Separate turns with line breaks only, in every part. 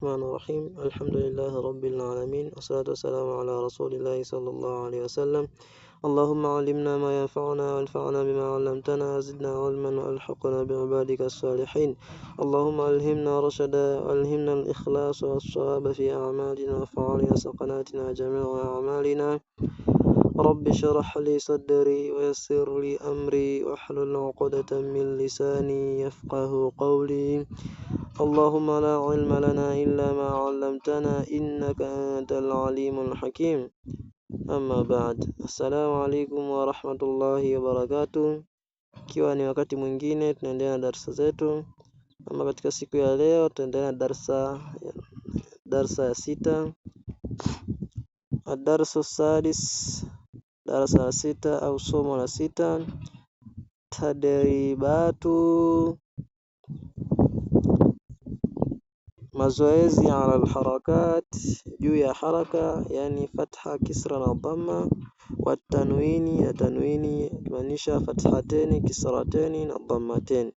الرحمن الرحيم. الحمد لله رب العالمين، والصلاة والسلام على رسول الله صلى الله عليه وسلم. اللهم علمنا ما ينفعنا وانفعنا بما علمتنا وزدنا علما والحقنا بعبادك الصالحين. اللهم ألهمنا رشدا وألهمنا الإخلاص والصواب في أعمالنا وأفعالنا وسكناتنا جميع أعمالنا. رب اشرح لي صدري ويسر لي أمري واحلل عقدة من لساني يفقه قولي. اللهم لا علم لنا إلا ما علمتنا إنك أنت العليم الحكيم. Amma baad. Assalamu alaikum wa rahmatullahi wa barakatuh. Ikiwa ni wakati mwingine tunaendelea na darasa zetu. Ama katika siku ya leo tunaendelea na darasa ya 6. Ad-darsu sadis, darasa la 6 au somo la 6. Tadribatu, mazoezi ala alharakat, juu ya haraka, yani fatha, kisra na dhamma, wa tanwini, ya tanwini kumaanisha fathateni, kisrateni na dhammateni.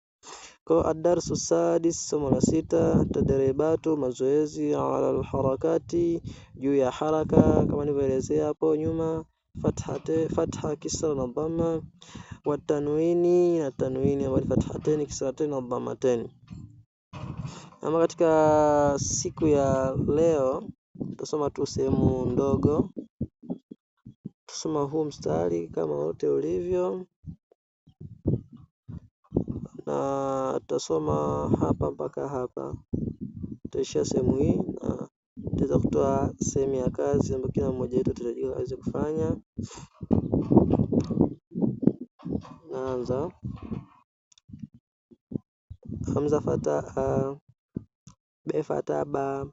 Kwa ad-darsu sadis, somo la 6, tadribatu, mazoezi ala alharakati, juu ya haraka kama nilivyoelezea hapo nyuma, fatha, kisra na dhamma, wa tanwini, ya tanwini ambayo fathateni, kisrateni na dhammateni. Ama katika siku ya leo tutasoma tu sehemu ndogo. Tusoma huu mstari kama wote ulivyo, na tutasoma hapa mpaka hapa. Tutaishia sehemu hii na tutaweza kutoa sehemu ya kazi ambayo kila mmoja wetu tutajua aweze kufanya. Naanza. Hamza fataa, be fataa ba,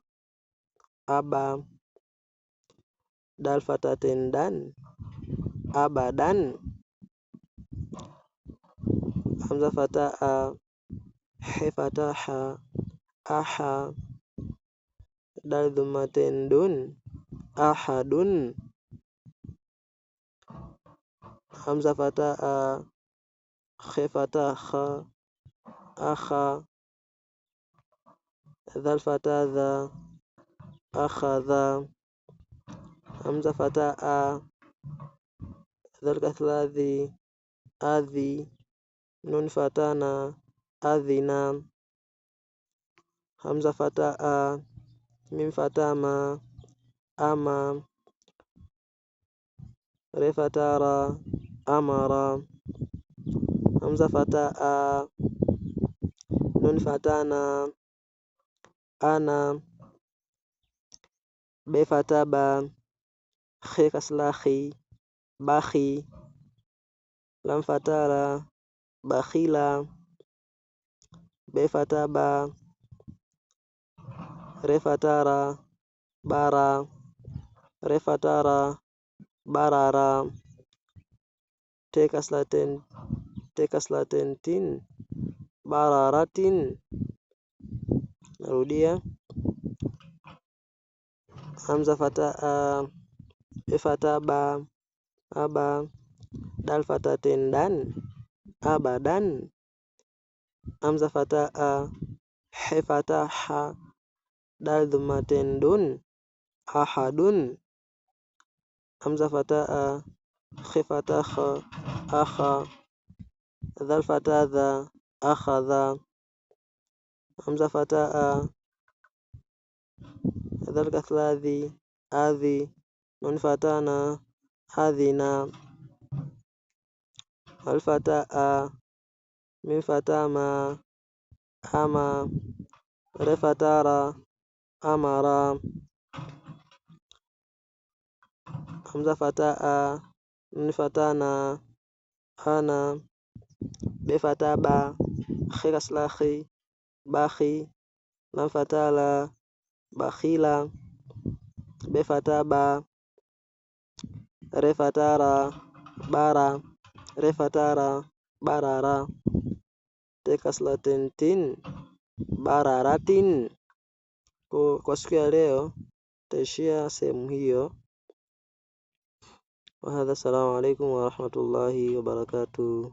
aba, dal fataten dan, abadan. Hamza fataa, he fataha, aha, dal dhammaten dun, ahadun. Hamza fataa, he fataha, akha, dhal fatadha, akhadha. Hamza fataa, dhal kathladhi, adhi, nun fatana, adhina. Hamza fataa, mim fatama, ama, re fatara, amara. Hamza fataa, nun fatana, ana, be fataba, khe kaslahi, bakhi. Lam fatara, bakhila, be fataba, re fatara, bara, re fatara, barara. Te kaslaten tin, bararatin. Narudia. Hamza fataa, be fataba, aba, dal fataten dan, abadan. Hamza fataa, he fataha, dal dhammaten dun, ahadun. Hamza fataa, khe fataha, akha, dhal fatadha, akhadha. Hamza fataa, dhal kathladhi, adhi, nun fatana, adhina. Al fataa, min fatama, ama, re fatara, amara. Hamza fataa, nun fatana, ana, be fataba, khe kaslahi, bakhi. Lam fatala, bakhila, be fataba, re fatara, bara, re fatara, barara. Te kaslaten tin, bararatin. Kwa siku ya leo taishia sehemu hiyo. Wa hadha, assalamu alaikum wa rahmatullahi wa barakatuh.